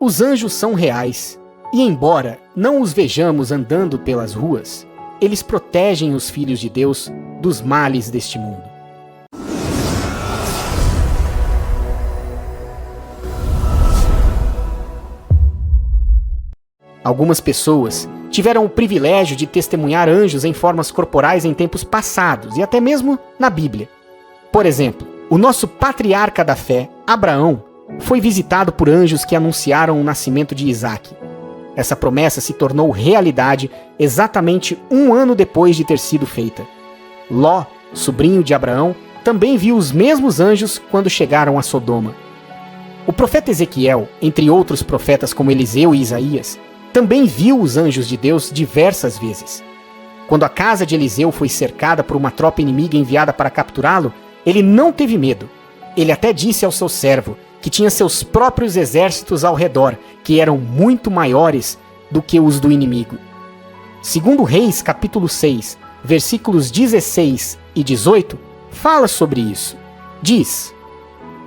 Os anjos são reais, e embora não os vejamos andando pelas ruas, eles protegem os filhos de Deus dos males deste mundo. Algumas pessoas tiveram o privilégio de testemunhar anjos em formas corporais em tempos passados e até mesmo na Bíblia. Por exemplo, o nosso patriarca da fé, Abraão, foi visitado por anjos que anunciaram o nascimento de Isaque. Essa promessa se tornou realidade exatamente 1 ano depois de ter sido feita. Ló, sobrinho de Abraão, também viu os mesmos anjos quando chegaram a Sodoma. O profeta Ezequiel, entre outros profetas como Eliseu e Isaías, também viu os anjos de Deus diversas vezes. Quando a casa de Eliseu foi cercada por uma tropa inimiga enviada para capturá-lo, ele não teve medo. Ele até disse ao seu servo que tinha seus próprios exércitos ao redor, que eram muito maiores do que os do inimigo. Segundo Reis, capítulo 6, versículos 16 e 18, fala sobre isso. Diz: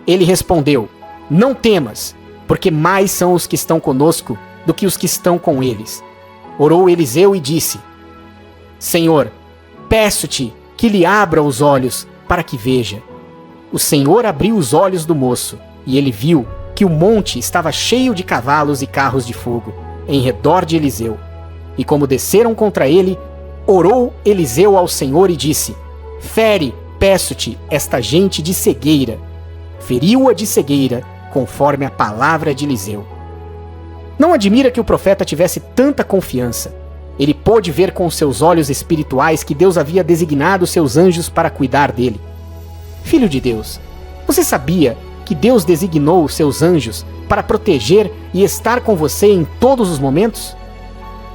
Ele respondeu: Não temas, porque mais são os que estão conosco do que os que estão com eles. Orou Eliseu e disse: Senhor, peço-te que lhe abra os olhos para que veja. O Senhor abriu os olhos do moço, e ele viu que o monte estava cheio de cavalos e carros de fogo, em redor de Eliseu. E como desceram contra ele, orou Eliseu ao Senhor e disse: Fere, peço-te, esta gente de cegueira. Feriu-a de cegueira, conforme a palavra de Eliseu. Não admira que o profeta tivesse tanta confiança. Ele pôde ver com seus olhos espirituais que Deus havia designado seus anjos para cuidar dele. Filho de Deus, você sabia que Deus designou seus anjos para proteger e estar com você em todos os momentos?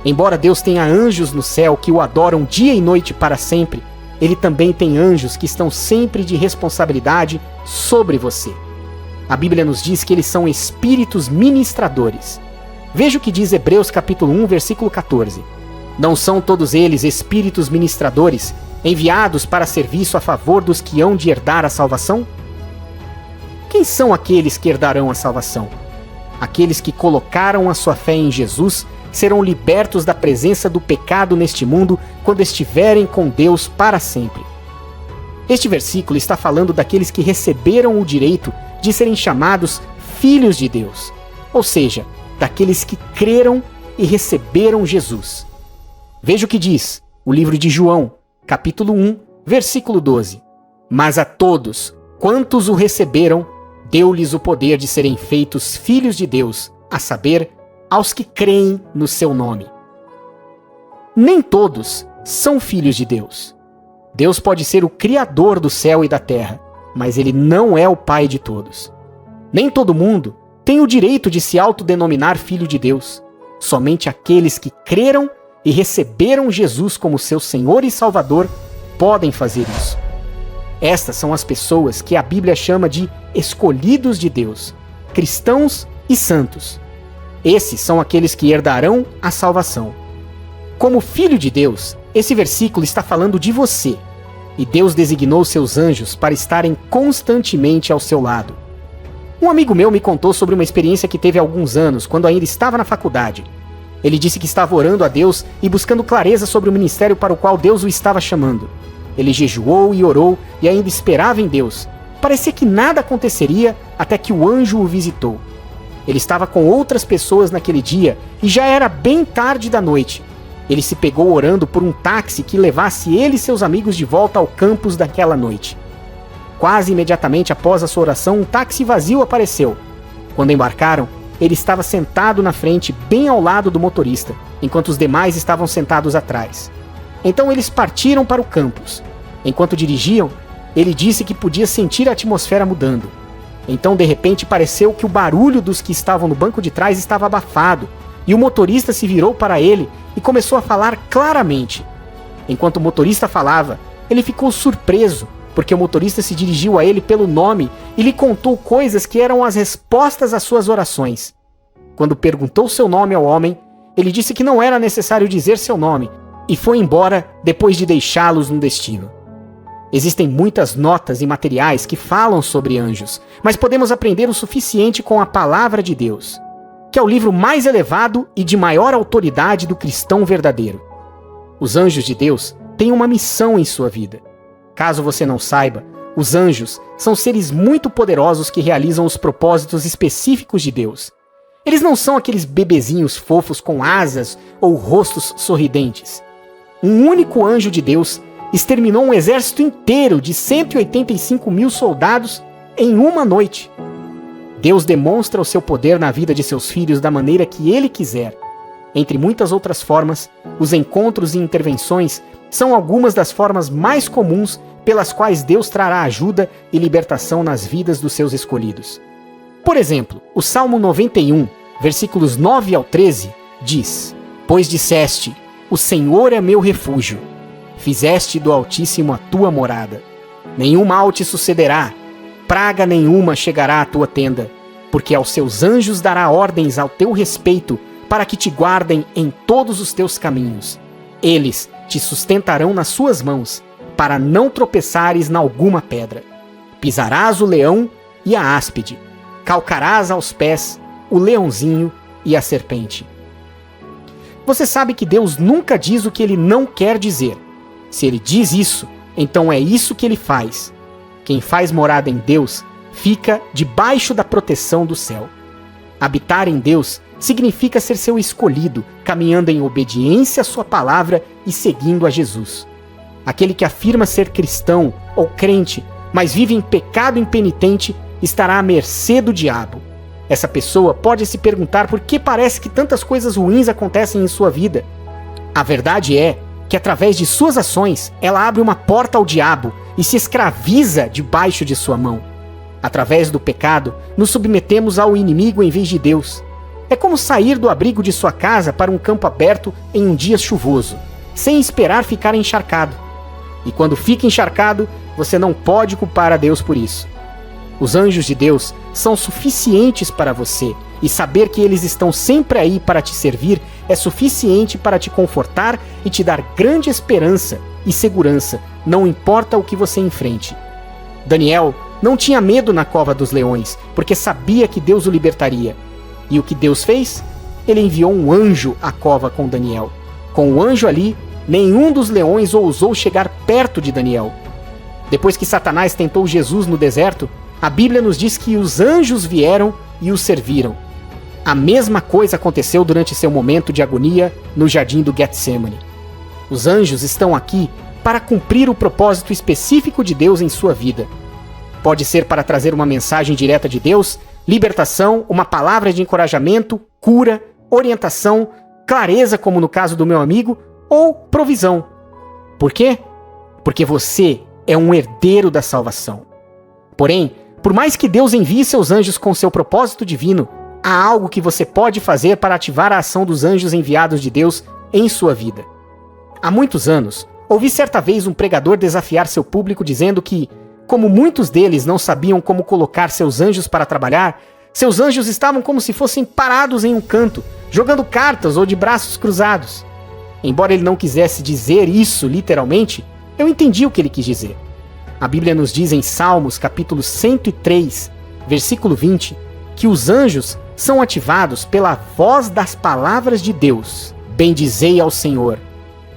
Embora Deus tenha anjos no céu que o adoram dia e noite para sempre, Ele também tem anjos que estão sempre de responsabilidade sobre você. A Bíblia nos diz que eles são espíritos ministradores. Veja o que diz Hebreus capítulo 1, versículo 14. Não são todos eles espíritos ministradores, enviados para serviço a favor dos que hão de herdar a salvação? Quem são aqueles que herdarão a salvação? Aqueles que colocaram a sua fé em Jesus serão libertos da presença do pecado neste mundo quando estiverem com Deus para sempre. Este versículo está falando daqueles que receberam o direito de serem chamados filhos de Deus, ou seja, daqueles que creram e receberam Jesus. Veja o que diz o livro de João, capítulo 1, versículo 12. Mas a todos quantos o receberam, deu-lhes o poder de serem feitos filhos de Deus, a saber, aos que creem no seu nome. Nem todos são filhos de Deus. Deus pode ser o Criador do céu e da terra, mas Ele não é o Pai de todos. Nem todo mundo tem o direito de se autodenominar filho de Deus. Somente aqueles que creram e receberam Jesus como seu Senhor e Salvador podem fazer isso. Estas são as pessoas que a Bíblia chama de escolhidos de Deus, cristãos e santos. Esses são aqueles que herdarão a salvação. Como filho de Deus, esse versículo está falando de você, e Deus designou seus anjos para estarem constantemente ao seu lado. Um amigo meu me contou sobre uma experiência que teve há alguns anos, quando ainda estava na faculdade. Ele disse que estava orando a Deus e buscando clareza sobre o ministério para o qual Deus o estava chamando. Ele jejuou e orou e ainda esperava em Deus. Parecia que nada aconteceria até que o anjo o visitou. Ele estava com outras pessoas naquele dia e já era bem tarde da noite. Ele se pegou orando por um táxi que levasse ele e seus amigos de volta ao campus daquela noite. Quase imediatamente após a sua oração, um táxi vazio apareceu. Quando embarcaram, ele estava sentado na frente, bem ao lado do motorista, enquanto os demais estavam sentados atrás. Então eles partiram para o campus. Enquanto dirigiam, ele disse que podia sentir a atmosfera mudando. Então, de repente, pareceu que o barulho dos que estavam no banco de trás estava abafado, e o motorista se virou para ele e começou a falar claramente. Enquanto o motorista falava, ele ficou surpreso, porque o motorista se dirigiu a ele pelo nome e lhe contou coisas que eram as respostas às suas orações. Quando perguntou seu nome ao homem, ele disse que não era necessário dizer seu nome, e foi embora depois de deixá-los no destino. Existem muitas notas e materiais que falam sobre anjos, mas podemos aprender o suficiente com a palavra de Deus. que é o livro mais elevado e de maior autoridade do cristão verdadeiro. Os anjos de Deus têm uma missão em sua vida. Caso você não saiba, os anjos são seres muito poderosos que realizam os propósitos específicos de Deus. Eles não são aqueles bebezinhos fofos com asas ou rostos sorridentes. Um único anjo de Deus exterminou um exército inteiro de 185 mil soldados em uma noite. Deus demonstra o seu poder na vida de seus filhos da maneira que Ele quiser. Entre muitas outras formas, os encontros e intervenções são algumas das formas mais comuns pelas quais Deus trará ajuda e libertação nas vidas dos seus escolhidos. Por exemplo, o Salmo 91, versículos 9 ao 13, diz: Pois disseste, o Senhor é meu refúgio, fizeste do Altíssimo a tua morada. Nenhum mal te sucederá, praga nenhuma chegará à tua tenda, porque aos seus anjos dará ordens ao teu respeito, para que te guardem em todos os teus caminhos. Eles te sustentarão nas suas mãos, para não tropeçares na alguma pedra. Pisarás o leão e a áspide, calcarás aos pés o leãozinho e a serpente. Você sabe que Deus nunca diz o que Ele não quer dizer. Se Ele diz isso, então é isso que Ele faz. Quem faz morada em Deus fica debaixo da proteção do céu. Habitar em Deus significa ser seu escolhido, caminhando em obediência à sua palavra e seguindo a Jesus. Aquele que afirma ser cristão ou crente, mas vive em pecado impenitente, estará à mercê do diabo. Essa pessoa pode se perguntar por que parece que tantas coisas ruins acontecem em sua vida. A verdade é que através de suas ações, ela abre uma porta ao diabo e se escraviza debaixo de sua mão. Através do pecado, nos submetemos ao inimigo em vez de Deus. É como sair do abrigo de sua casa para um campo aberto em um dia chuvoso, sem esperar ficar encharcado. E quando fica encharcado, você não pode culpar a Deus por isso. Os anjos de Deus são suficientes para você, e saber que eles estão sempre aí para te servir é suficiente para te confortar e te dar grande esperança e segurança, não importa o que você enfrente. Daniel não tinha medo na cova dos leões, porque sabia que Deus o libertaria. E o que Deus fez? Ele enviou um anjo à cova com Daniel. Com o anjo ali, nenhum dos leões ousou chegar perto de Daniel. Depois que Satanás tentou Jesus no deserto, a Bíblia nos diz que os anjos vieram e o serviram. A mesma coisa aconteceu durante seu momento de agonia no jardim do Getsemane. Os anjos estão aqui para cumprir o propósito específico de Deus em sua vida. Pode ser para trazer uma mensagem direta de Deus, libertação, uma palavra de encorajamento, cura, orientação, clareza, como no caso do meu amigo, ou provisão. Por quê? Porque você é um herdeiro da salvação. Porém, por mais que Deus envie seus anjos com seu propósito divino, há algo que você pode fazer para ativar a ação dos anjos enviados de Deus em sua vida. Há muitos anos, ouvi certa vez um pregador desafiar seu público dizendo que, como muitos deles não sabiam como colocar seus anjos para trabalhar, seus anjos estavam como se fossem parados em um canto, jogando cartas ou de braços cruzados. Embora ele não quisesse dizer isso literalmente, eu entendi o que ele quis dizer. A Bíblia nos diz em Salmos, capítulo 103, versículo 20, que os anjos são ativados pela voz das palavras de Deus. Bendizei ao Senhor,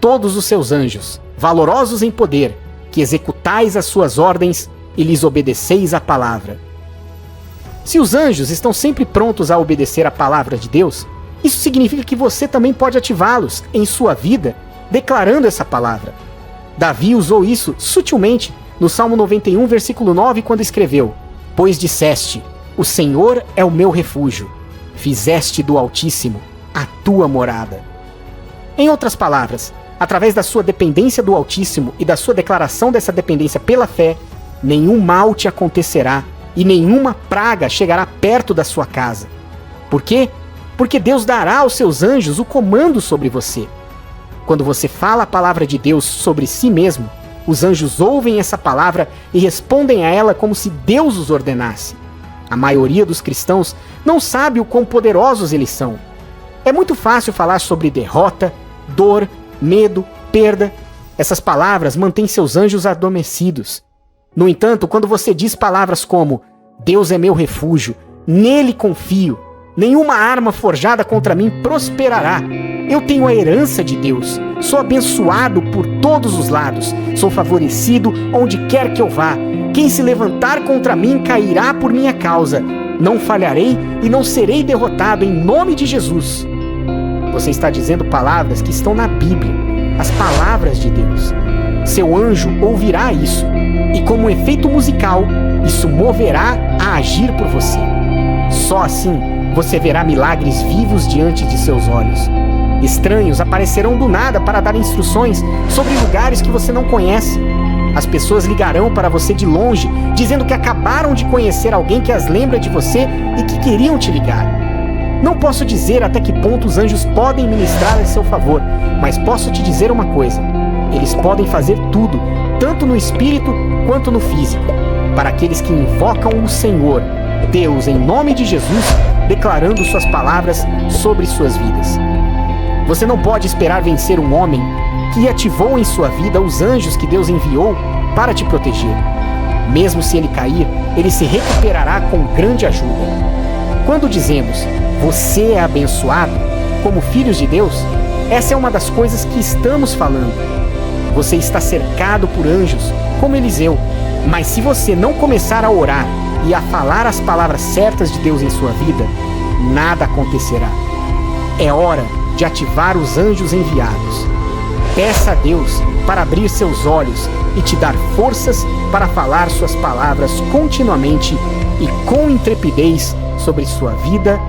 todos os seus anjos, valorosos em poder, que executais as suas ordens e lhes obedeceis a palavra. Se os anjos estão sempre prontos a obedecer a palavra de Deus, isso significa que você também pode ativá-los em sua vida, declarando essa palavra. Davi usou isso sutilmente no Salmo 91, versículo 9, quando escreveu: Pois disseste, o Senhor é o meu refúgio, fizeste do Altíssimo a tua morada. Em outras palavras, através da sua dependência do Altíssimo e da sua declaração dessa dependência pela fé, nenhum mal te acontecerá e nenhuma praga chegará perto da sua casa. Por quê? Porque Deus dará aos seus anjos o comando sobre você. Quando você fala a palavra de Deus sobre si mesmo, os anjos ouvem essa palavra e respondem a ela como se Deus os ordenasse. A maioria dos cristãos não sabe o quão poderosos eles são. É muito fácil falar sobre derrota, dor, medo, perda. Essas palavras mantêm seus anjos adormecidos. No entanto, quando você diz palavras como Deus é meu refúgio, nele confio, Nenhuma arma forjada contra mim prosperará. Eu tenho a herança de Deus. Sou abençoado por todos os lados. Sou favorecido onde quer que eu vá. Quem se levantar contra mim cairá por minha causa. Não falharei e não serei derrotado em nome de Jesus. Você está dizendo palavras que estão na Bíblia, as palavras de Deus. Seu anjo ouvirá isso e, como efeito musical, isso moverá a agir por você. Só assim você verá milagres vivos diante de seus olhos. Estranhos aparecerão do nada para dar instruções sobre lugares que você não conhece. As pessoas ligarão para você de longe, dizendo que acabaram de conhecer alguém que as lembra de você e que queriam te ligar. Não posso dizer até que ponto os anjos podem ministrar a seu favor, mas posso te dizer uma coisa: eles podem fazer tudo, tanto no espírito quanto no físico, para aqueles que invocam o Senhor, Deus, em nome de Jesus, declarando suas palavras sobre suas vidas. Você não pode esperar vencer um homem que ativou em sua vida os anjos que Deus enviou para te proteger. Mesmo se ele cair, ele se recuperará com grande ajuda. Quando dizemos, você é abençoado, como filhos de Deus, essa é uma das coisas que estamos falando. Você está cercado por anjos, como Eliseu, mas se você não começar a orar e a falar as palavras certas de Deus em sua vida, nada acontecerá. É hora de ativar os anjos enviados. Peça a Deus para abrir seus olhos e te dar forças para falar suas palavras continuamente e com intrepidez sobre sua vida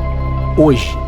hoje.